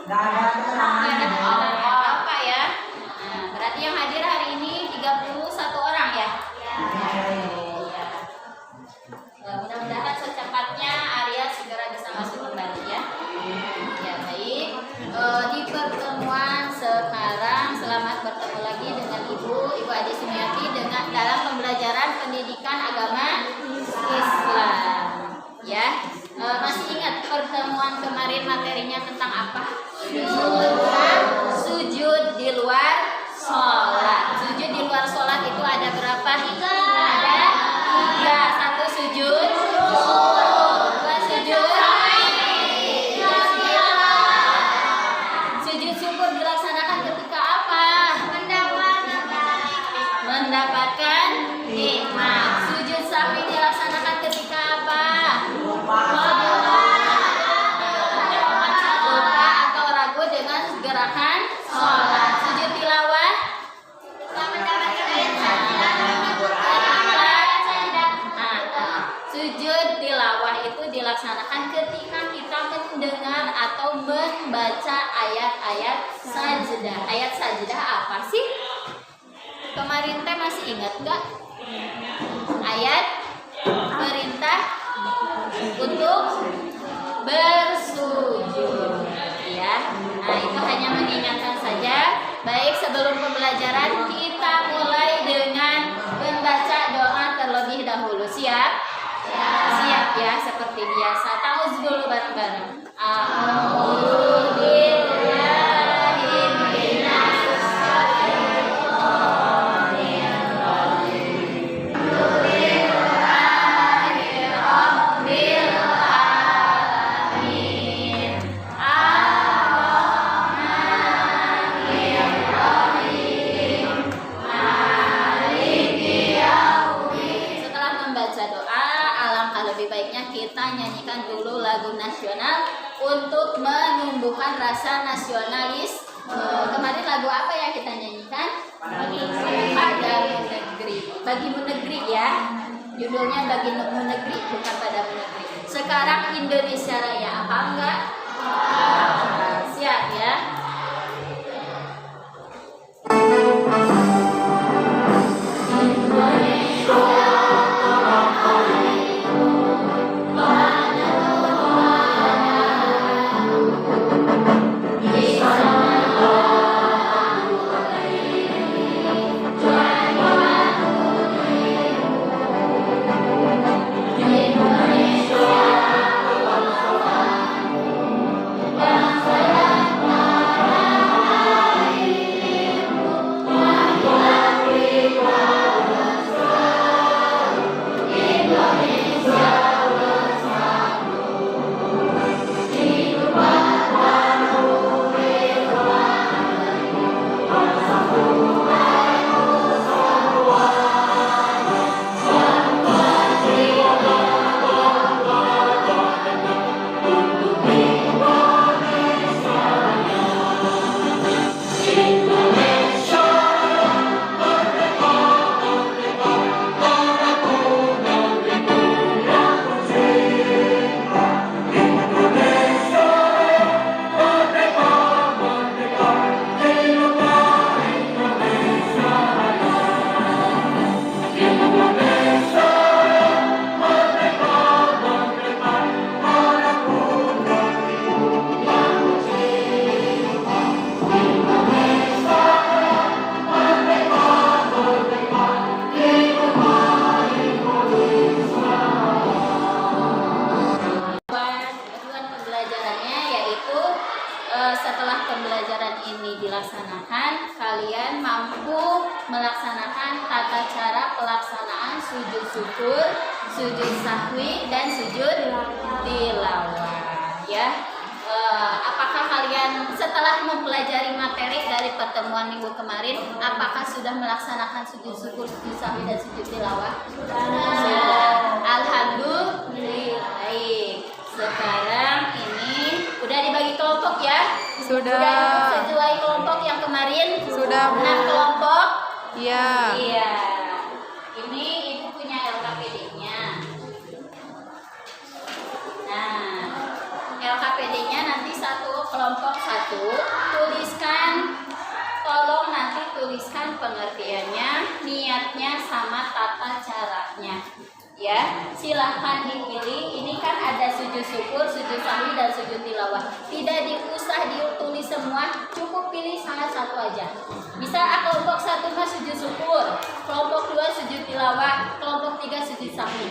Nggak ada apa-apa ya. Nah, berarti yang hadir hari ini 31 orang ya? Ya. Mudah-mudahan secepatnya Arya segera bisa masuk kembali ya. Ya baik. Di pertemuan sekarang selamat bertemu lagi dengan Ibu Adi Sumiati dengan dalam pembelajaran pendidikan agama Islam. Ya. Masih ingat pertemuan kemarin materinya tentang apa? Sujud di luar sholat. Sujud di luar sholat itu ada berapa? Ada 3. 1 sujud, 2 sujud. Sujud syukur dilaksanakan ketika apa? Mendapatkan nikmat. Sujud sahwi dilaksanakan ketika apa? Lupa atau ragu dengan gerakan sholat. Sujud tilawah sujud tilawah itu dilaksanakan ketika kita mendengar atau membaca ayat-ayat sajdah. Ayat sajdah apa sih? Kemarin teh masih ingat nggak? Ayat perintah untuk bersujud ya. Nah itu hanya mengingatkan saja. Baik, sebelum pembelajaran kita mulai dengan membaca doa terlebih dahulu. Siap? Siap ya, seperti biasa. Ta'awudz dulu bareng-bareng. Untuk menumbuhkan rasa nasionalis. Kemarin lagu apa yang kita nyanyikan? Padamu Negeri. Bagimu Negeri ya. Judulnya Bagimu Negeri, bukan Padamu Negeri. Sekarang Indonesia Raya, apa enggak? Siap ya. Setelah pembelajaran ini dilaksanakan, kalian mampu melaksanakan tata cara pelaksanaan sujud syukur, sujud sahwi, dan sujud tilawah. Ya, apakah kalian setelah mempelajari materi dari pertemuan minggu kemarin, apakah sudah melaksanakan sujud syukur, sujud sahwi, dan sujud tilawah? Sudah. Alhamdulillah. Sekarang ini udah dibagi kelompok ya? Sudah sesuai kelompok yang kemarin? Sudah, Bu. 6 kelompok? Iya. Iya. Ini Ibu punya LKPD-nya. Nah, LKPD-nya nanti satu kelompok 1 satu, tolong nanti tuliskan pengertiannya, niatnya sama tata caranya. Ya, silahkan dipilih. Ini kan ada sujud syukur, sujud sahwi, dan sujud tilawah. Tidak diusah ditulis semua, cukup pilih salah satu aja. Bisa kelompok 1 mah sujud syukur, kelompok 2 sujud tilawah, kelompok 3 sujud sahwi.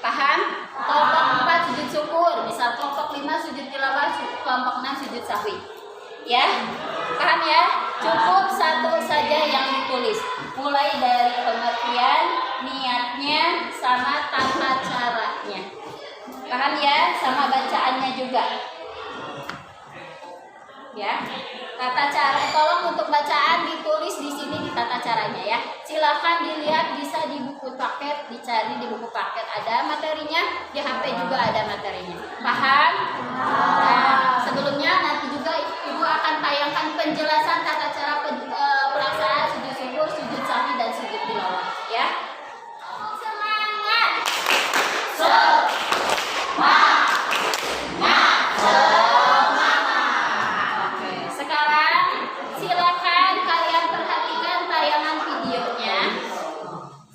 Paham? Kelompok 4 sujud syukur, misal kelompok 5 sujud tilawah, kelompok 6 sujud sahwi. Ya, paham ya? Cukup satu saja yang ditulis. Mulai dari pengertian, niatnya, sama tata caranya. Paham ya? Sama bacaannya juga. Ya, tata cara. Tolong untuk bacaan ditulis di sini di tata caranya ya. Silakan dilihat, bisa di buku paket, dicari di buku paket ada materinya, di HP juga ada materinya. Paham? Nah, sebelumnya nanti juga Ibu akan tayangkan penjelasan tata cara pelaksanaan sujud syukur, sujud sahwi, dan sujud tilawah ya. Semangat!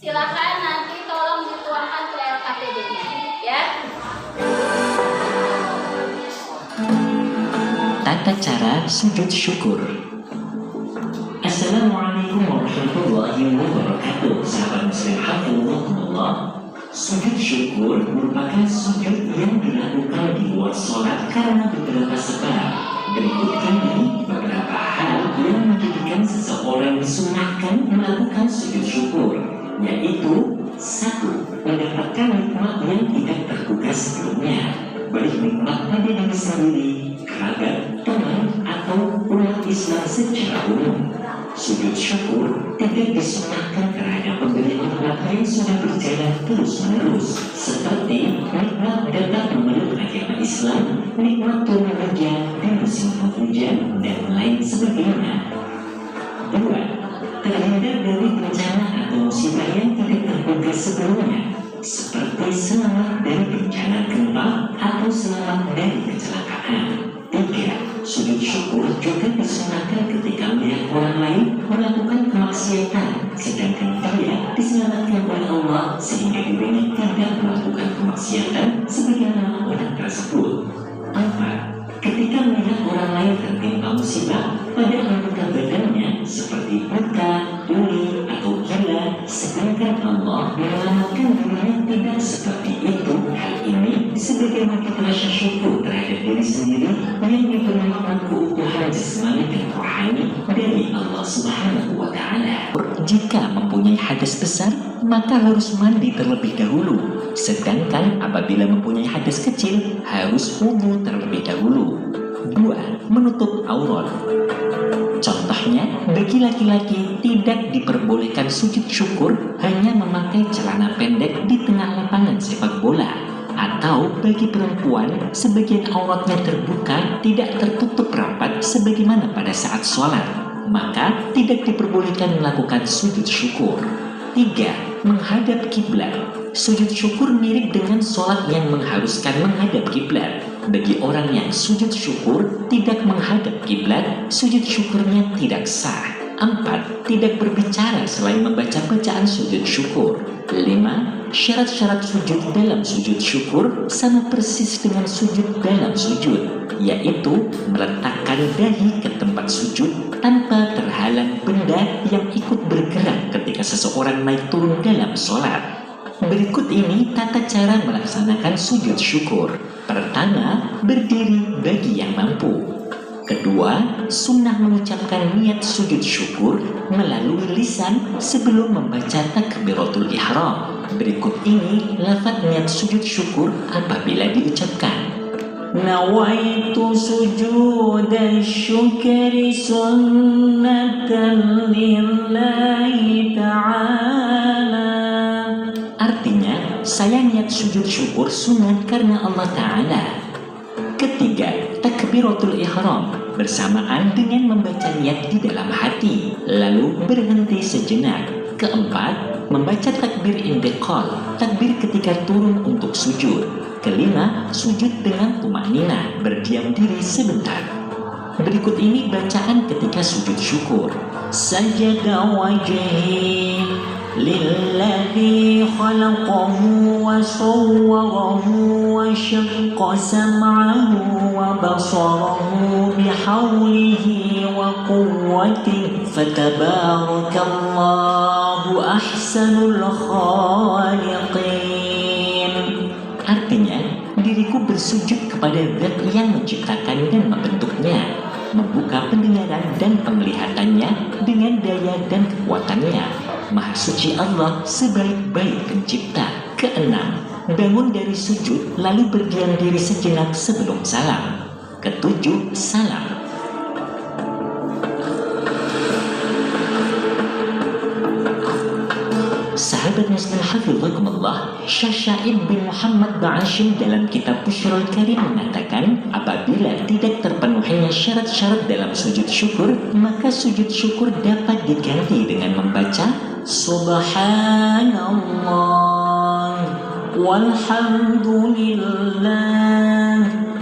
Silakan nanti tolong dituangkan ke LKPD-nya ya. Tata cara sujud syukur. Assalamualaikum warahmatullahi wabarakatuh. Sahabat muslim hafizahumullah. Sujud syukur merupakan sujud yang dilakukan di luar sholat karena beberapa sebab. Berikut ini beberapa hal yang menjadikan seseorang disunahkan melakukan sujud syukur, yaitu 1. Mendapatkan nikmat yang tidak terduga sebelumnya, baik nikmat pada diri sendiri, kerabat, teman, atau umat Islam secara umum. Sujud syukur tidak disunahkan terhadap pemberian nikmat yang sudah berjalan terus-menerus, seperti nikmat dapat memeluk agama Islam, nikmat turun hujan di musim penghujan, dan lain sebagainya. 2. Terhindar dari bencana atau musibah yang tidak terduga sebelumnya, seperti selamat dari bencana gempa atau selamat dari kecelakaan. 3. Sujud syukur juga disunahkan ketika melihat orang lain melakukan kemaksiatan, sedangkan dia diselamatkan oleh Allah sehingga dirinya tidak melakukan kemaksiatan sebagaimana orang tersebut. 4. Ketika melihat orang lain tertimpa musibah pada anggota badannya seperti luka, tuli, atau gila, sedangkan Allah menyelamatkan dirinya tidak seperti itu, hal ini sebagai bentuk rasa syukur terhadap diri sendiri yang diberi nikmat keutuhan jasmani dan rohani dari Allah Subhanahu wa Ta'ala. Jika mempunyai hadas besar, maka harus mandi terlebih dahulu. Sedangkan apabila mempunyai hadas kecil, harus wudu terlebih dahulu. 2. Menutup aurat. Contohnya, bagi laki-laki tidak diperbolehkan sujud syukur hanya memakai celana pendek di tengah lapangan sepak bola. Atau bagi perempuan, sebagian auratnya terbuka tidak tertutup rapat sebagaimana pada saat sholat, maka tidak diperbolehkan melakukan sujud syukur. 3. Menghadap kiblat. Sujud syukur mirip dengan sholat yang mengharuskan menghadap kiblat. Bagi orang yang sujud syukur tidak menghadap kiblat, sujud syukurnya tidak sah. 4. Tidak berbicara selain membaca bacaan sujud syukur. 5. Syarat-syarat sujud dalam sujud syukur sama persis dengan sujud dalam sujud, yaitu meletakkan dahi ke tempat sujud tanpa terhalang benda yang ikut bergerak ketika seseorang naik turun dalam sholat. Berikut ini tata cara melaksanakan sujud syukur. Pertama, berdiri bagi yang mampu. Kedua, sunnah mengucapkan niat sujud syukur melalui lisan sebelum membaca takbiratul ihram. Berikut ini lafaz niat sujud syukur apabila diucapkan. Nawaitu sujudan syukri sunnatan lillahi ta'ala. Artinya, saya niat sujud syukur sunat karena Allah Ta'ala. Ketiga, takbiratul ihram bersamaan dengan membaca niat di dalam hati, lalu berhenti sejenak. Keempat, membaca takbir intiqal, takbir ketika turun untuk sujud. Kelima, sujud dengan tumakninah, berdiam diri sebentar. Berikut ini bacaan ketika sujud syukur. Sajada wajhi lilladzi khalaqahu wa sawwarahu wa syaqqa sam'ahu wa basarahu bihaulihi wa quwwatihi fatabarakallahu ahsanul khaliqin. Artinya, diriku bersujud kepada Zat yang menciptakan dan membentuknya, membuka pendengaran dan penglihatannya dengan daya dan kekuatannya. Maha suci Allah sebaik-baik pencipta. Keenam, bangun dari sujud lalu berdiam diri sejenak sebelum salam. Ketujuh, salam. Sahabat Muslim Hafizakumullah, Syashaib bin Muhammad Ba'ashim dalam kitab Bushrul Karim mengatakan, apabila tidak terpenuhinya syarat-syarat dalam sujud syukur, maka sujud syukur dapat diganti dengan membaca Subhanallah walhamdulillah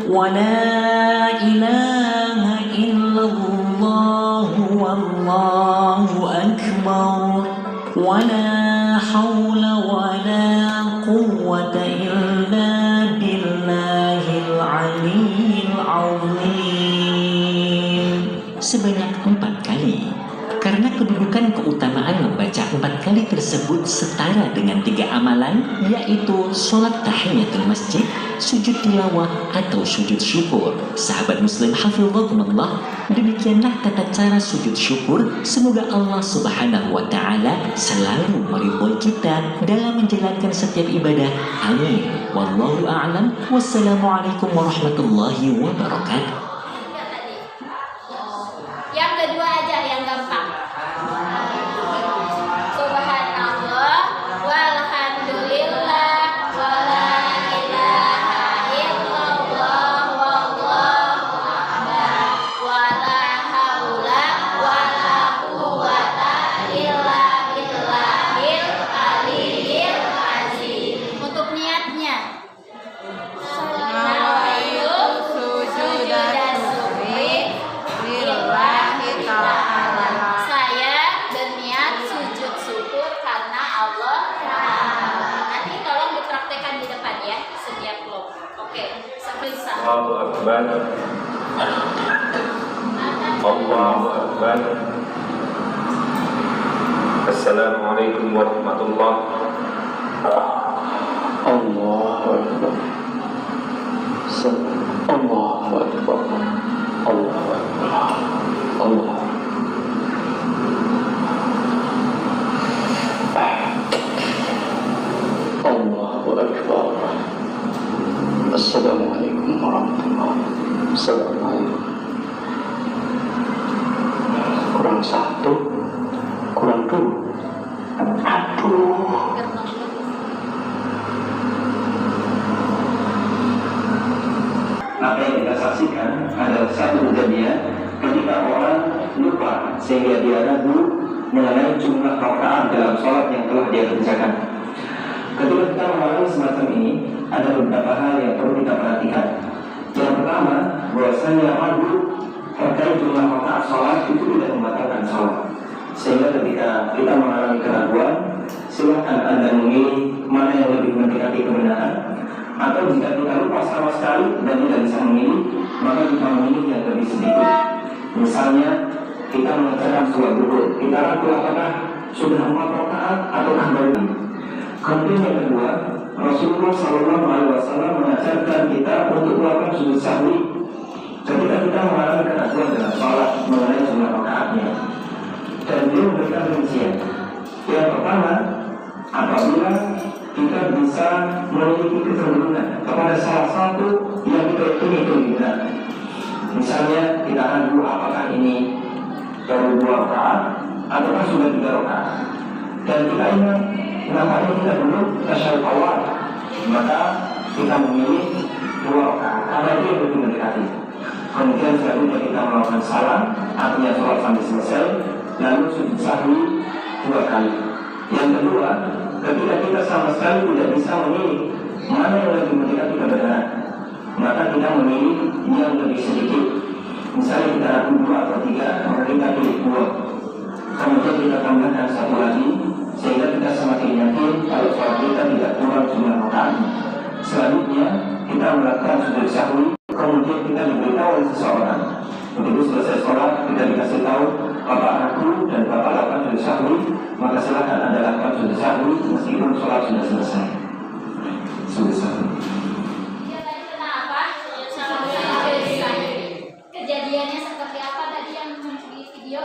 wa la ilaha illallah wallahu akbar wa la hawla wa la quwwata illa billahil aliyyil azim sebanyak 4 kali. Karena kedudukan keutamaan membaca 4 kali tersebut setara dengan 3 amalan, yaitu sholat tahiyatul masjid, sujud tilawah, atau sujud syukur. Sahabat Muslim Hafizakumullah, demikianlah tata cara sujud syukur. Semoga Allah Subhanahu wa Ta'ala selalu meridhoi kita dalam menjalankan setiap ibadah. Amin. Wallahu a'lam. Wassalamualaikum warahmatullahi wabarakatuh. Yang kedua aja yang gampang. Subhanallah walhamdulillah wala ilaha illallah wallahu akbar wala haula wala quwwata illa billahil aliyyil azim. Untuk niatnya saya berniat sujud syukur karena Allah. Nanti tolong dipraktekkan di depan ya setiap kelompok. Oke, seperti Allahu Akbar. Allahu Akbar. Assalamualaikum warahmatullahi wabarakatuh. Allahu Akbar. Allahu Akbar. Allahu Akbar. Allah. Allahu Akbar. Assalamualaikum warahmatullahi wabarakatuh. Assalamualaikum. Kurang 1, kurang 2. Aduh. Apa yang kita saksikan adalah satu kejadian ketika orang lupa sehingga dia ragu mengenai jumlah rakaat dalam sholat yang telah dia kerjakan. Ketika kita mengalami semacam ini, ada beberapa hal yang perlu kita perhatikan. Yang pertama, bahwasanya ragu terkait jumlah rakaat sholat itu tidak membatalkan sholat. Sehingga ketika kita mengalami keraguan, silakan Anda memilih mana yang lebih mendekati kebenaran. Atau jika kita lupa sama sekali dan tidak bisa memilih, maka kita memilih yang lebih sedikit. Misalnya kita mengerjakan sholat zuhur, kita ragu apakah sudah 4 rakaat ataukah baru. Kemudian yang kedua, Rasulullah SAW mengajarkan kita untuk melakukan sujud sahwi ketika kita mengalami keraguan dalam sholat mengenai jumlah rakaatnya. Dan dia memberikan rincian. Yang pertama, apabila kita bisa memiliki kecenderungan kepada salah satu yang kita yakini itu benar. Misalnya kita ragu apakah ini baru 2 rakaat ataukah sudah 3 rakaat. Dan kita ingat nampaknya kita belum tasyahud awal, maka kita memilih 2 rakaat karena itu yang lebih mendekati. Kemudian selanjutnya kita melakukan salam, artinya sholat sampai selesai, lalu sujud sahwi 2 kali. Yang kedua, ketika kita sama sekali tidak bisa memilih mana yang lebih mendekati kebenaran, maka kita memilih yang lebih sedikit. Misalnya kita adu 2 atau 3, maka kita pilih 2. Kemudian kita tambahkan 1 lagi, sehingga kita semakin yakin kalau sholat kita tidak kurang jumlah rakaat. Selanjutnya kita melakukan sujud sahwi, kemudian kita diberitahu oleh seseorang. Begitu selesai sholat, kita dikasih tahu, bapak aku dan bapak lakukan sujud sahwi, maka silakan Anda lakukan sujud sahwi meskipun sholat sudah selesai. Sujud sahwi. Dia tadi tentang apa? Kejadiannya seperti apa tadi yang di video?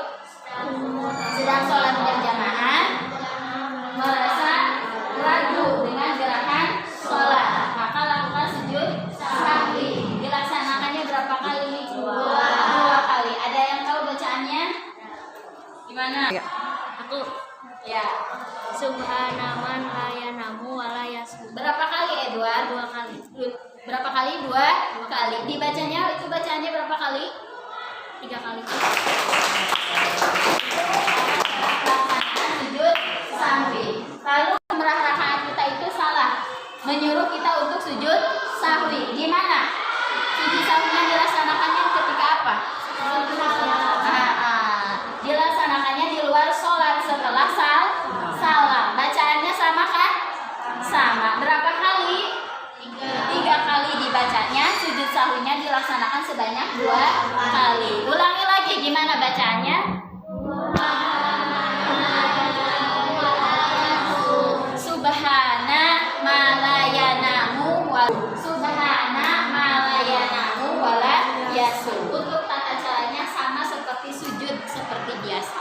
Sedang sholat berjamaah, merasa ragu dengan gerakan sholat, maka lakukan sujud sahwi. Dilaksanakannya berapa kali? Dua kali. Ada yang tahu bacaannya? Gimana? Ya. Aku. Ya. Subhana man la yanamu wa la yasbu. Berapa kali Edward? 2 kali. Berapa kali? 2 kali. Dibacanya itu bacaannya berapa kali? 3 kali. Pelaksanaan sujud sahwi. Lalu merah rakaat kita itu salah, menyuruh kita untuk sujud sahwi. Gimana? Sujud sahwinya dilaksanakannya ketika apa? Dilaksanakannya di luar sholat setelah salam. Bacaannya sama kan? Sama. Berapa kali? 3 kali dibacanya. Sujud sahwinya dilaksanakan sebanyak 2 kali. Ulangi lagi, gimana bacaannya? Subhana malayanamu wala yasu. Untuk tata caranya sama seperti sujud seperti biasa.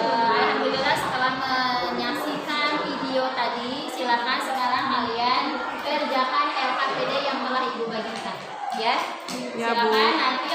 Alhamdulillah setelah menyaksikan video tadi, silakan sekarang kalian kerjakan LKPD yang telah Ibu bagikan. Ya, Ya, Bu. silakan nanti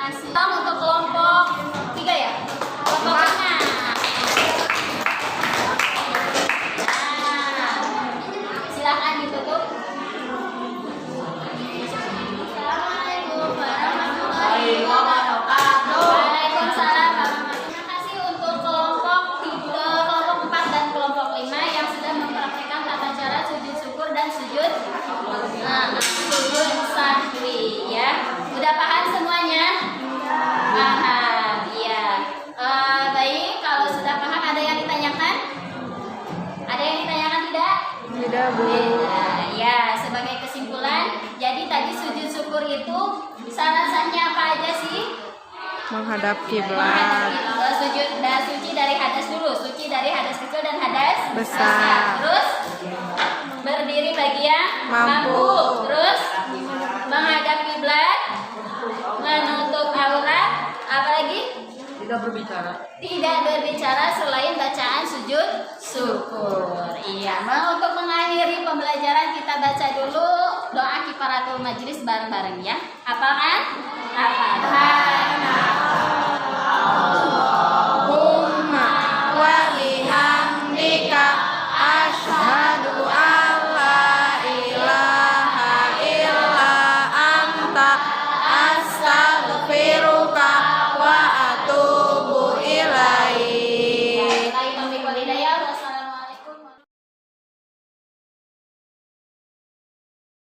kasih. Untuk kelompok 3 ya? Kelompok 5. Nah, silakan ditutup. Assalamualaikum warahmatullahi wabarakatuh. Waalaikumsalam. Terima kasih untuk kelompok 4 dan kelompok 5 yang sudah mempraktikkan tata cara sujud syukur dan sujud sahwi ya. Udah paham semuanya? Paham, iya. Baik, kalau sudah paham ada yang ditanyakan? Ada yang ditanyakan tidak? Tidak, Bu. Tidak. Ya, sebagai kesimpulan, jadi tadi sujud syukur itu syarat-syaratnya apa aja sih? Menghadap kiblat. Suci dari hadas dulu, suci dari hadas kecil dan hadas Besar. Terus berdiri bagi yang Mampu. Terus menghadap kiblat, menutup aurat, apa lagi? Tidak berbicara. Tidak berbicara selain bacaan sujud syukur. Iya, untuk mengakhiri pembelajaran kita baca dulu doa kifaratul majlis bareng-bareng ya. Hafal kan? Hafal.